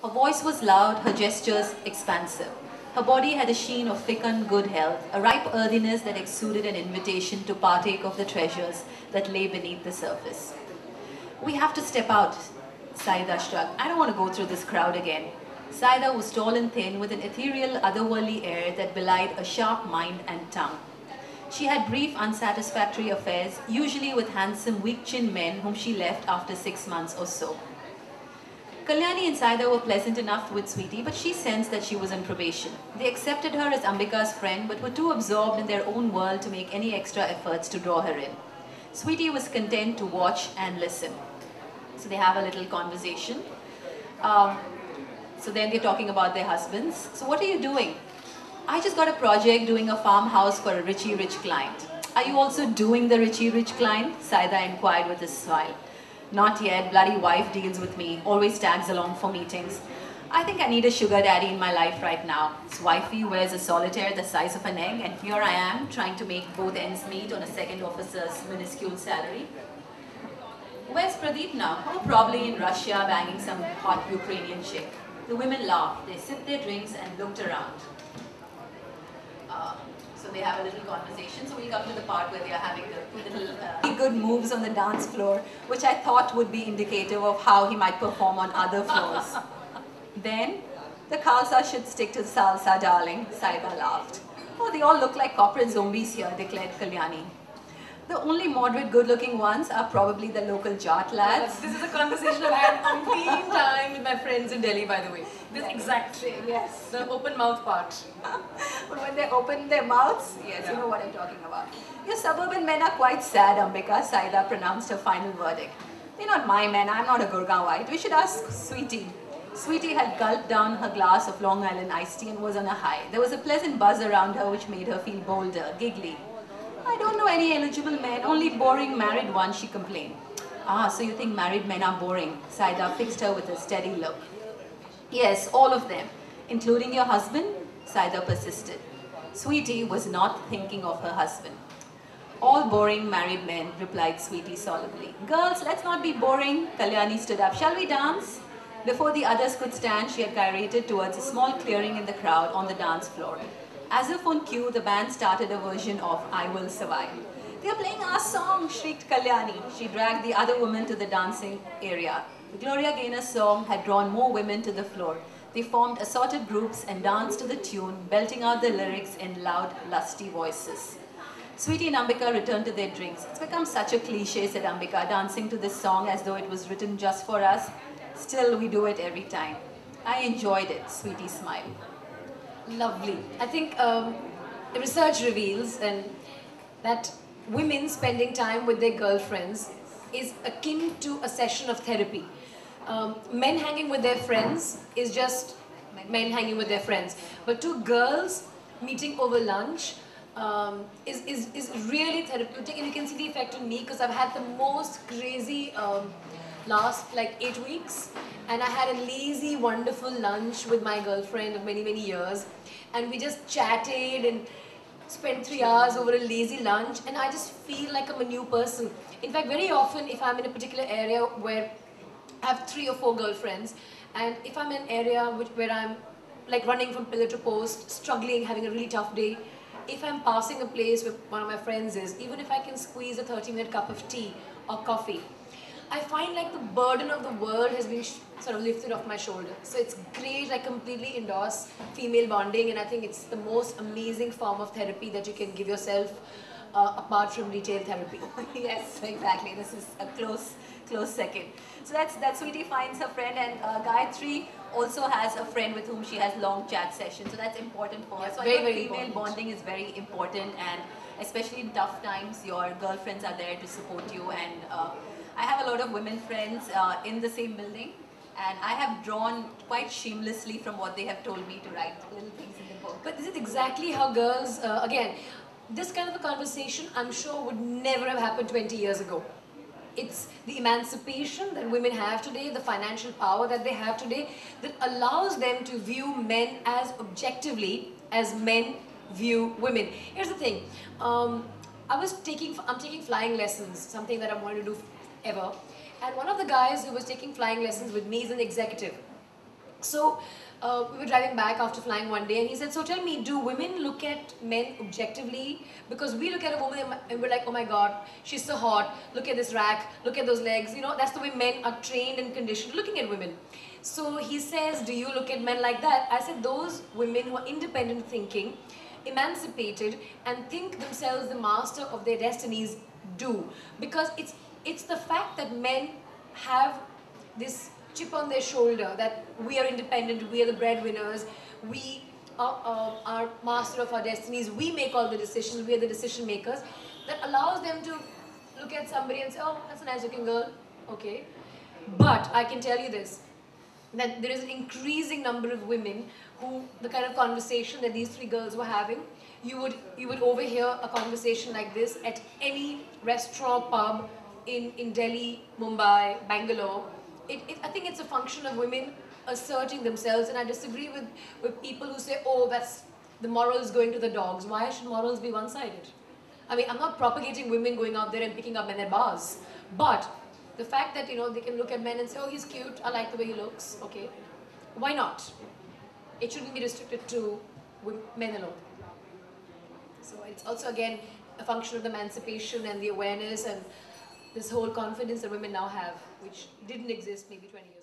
Her voice was loud, her gestures expansive. Her body had a sheen of fecund good health, a ripe earthiness that exuded an invitation to partake of the treasures that lay beneath the surface. We have to step out, Saida shrugged. I don't want to go through this crowd again. Saida was tall and thin with an ethereal, otherworldly air that belied a sharp mind and tongue. She had brief, unsatisfactory affairs, usually with handsome, weak-chinned men whom she left after 6 months or so. Kalyani and Saida were pleasant enough with Sweetie, but she sensed that she was on probation. They accepted her as Ambika's friend, but were too absorbed in their own world to make any extra efforts to draw her in. Sweetie was content to watch and listen. So they have a little conversation. So then they're talking about their husbands. So what are you doing? I just got a project doing a farmhouse for a richy rich client. Are you also doing the richy rich client? Saida inquired with a smile. Not yet, bloody wife deals with me, always tags along for meetings. I think I need a sugar daddy in my life right now. His wifey wears a solitaire the size of an egg, and here I am trying to make both ends meet on a second officer's minuscule salary. Where's Pradeep now? Oh, probably in Russia banging some hot Ukrainian chick. The women laughed, they sipped their drinks and looked around. So they have a little conversation. So we come to the part where they are having the little good moves on the dance floor, which I thought would be indicative of how he might perform on other floors. Then, the khalsa should stick to salsa, darling, Saida laughed. Oh, they all look like corporate zombies here, declared Kalyani. The only moderate good-looking ones are probably the local Jat lads. This is a conversation I've had umpteen time with my friends in Delhi, by the way. This exact thing. Yes. The open mouth part. But when they open their mouths, yes, you know what I'm talking about. Your suburban men are quite sad, Ambika, Saida pronounced her final verdict. They're not my men, I'm not a Gurgaonite. We should ask Sweetie. Sweetie had gulped down her glass of Long Island iced tea and was on a high. There was a pleasant buzz around her which made her feel bolder, giggly. I don't know any eligible men, only boring married ones, she complained. Ah, so you think married men are boring? Saida fixed her with a steady look. Yes, all of them, including your husband, Saida persisted. Sweetie was not thinking of her husband. All boring married men, replied Sweetie solemnly. Girls, let's not be boring. Kalyani stood up. Shall we dance? Before the others could stand, she had gyrated towards a small clearing in the crowd on the dance floor. As if on cue, the band started a version of I Will Survive. They are playing our song, shrieked Kalyani. She dragged the other women to the dancing area. The Gloria Gaynor's song had drawn more women to the floor. They formed assorted groups and danced to the tune, belting out the lyrics in loud, lusty voices. Sweetie and Ambika returned to their drinks. It's become such a cliche, said Ambika, dancing to this song as though it was written just for us. Still, we do it every time. I enjoyed it, Sweetie smiled. Lovely. I think the research reveals that women spending time with their girlfriends is akin to a session of therapy. Men hanging with their friends is just men hanging with their friends. But two girls meeting over lunch is really therapeutic, and you can see the effect on me because I've had the most crazy last like 8 weeks, and I had a lazy, wonderful lunch with my girlfriend of many, many years, and we just chatted and spent 3 hours over a lazy lunch, and I just feel like I'm a new person. In fact, very often if I'm in a particular area where I have 3 or 4 girlfriends, and if I'm in an area where I'm like running from pillar to post, struggling, having a really tough day, if I'm passing a place where one of my friends is, even if I can squeeze a 30-minute cup of tea or coffee, I find like the burden of the world has been sort of lifted off my shoulder. So it's great. I completely endorse female bonding, and I think it's the most amazing form of therapy that you can give yourself apart from retail therapy. Yes, exactly. This is a close second. So that's Sweetie finds her friend, and Gayatri also has a friend with whom she has long chat sessions. So that's important for her. Yeah, so very, I very think female important. bonding is very important, and especially in tough times, your girlfriends are there to support you. And I have a lot of women friends in the same building, and I have drawn quite shamelessly from what they have told me to write little things in the book. But this is exactly how girls, again, this kind of a conversation I'm sure would never have happened 20 years ago. It's the emancipation that women have today, the financial power that they have today, that allows them to view men as objectively as men view women. Here's the thing, I'm taking flying lessons, something that I wanted to do ever. And one of the guys who was taking flying lessons with me is an executive. So we were driving back after flying one day, and he said, "So tell me, do women look at men objectively? Because we look at a woman and we're like, oh my God, she's so hot. Look at this rack. Look at those legs. You know, that's the way men are trained and conditioned looking at women." So he says, "Do you look at men like that?" I said, "Those women who are independent thinking, emancipated, and think themselves the master of their destinies do, because it's the fact that men have this chip on their shoulder that we are independent, we are the breadwinners, we are master of our destinies, we make all the decisions, we are the decision makers, that allows them to look at somebody and say, oh, that's a nice looking girl, okay. But I can tell you this, that there is an increasing number of women who, the kind of conversation that these three girls were having, you would overhear a conversation like this at any restaurant, pub in Delhi, Mumbai, Bangalore. I think it's a function of women asserting themselves, and I disagree with people who say, oh, that's the morals going to the dogs. Why should morals be one-sided? I mean, I'm not propagating women going out there and picking up men at bars, but the fact that, you know, they can look at men and say, oh, he's cute, I like the way he looks, okay, why not? It shouldn't be restricted to men alone. So it's also, again, a function of the emancipation and the awareness and this whole confidence that women now have, which didn't exist maybe 20 years ago.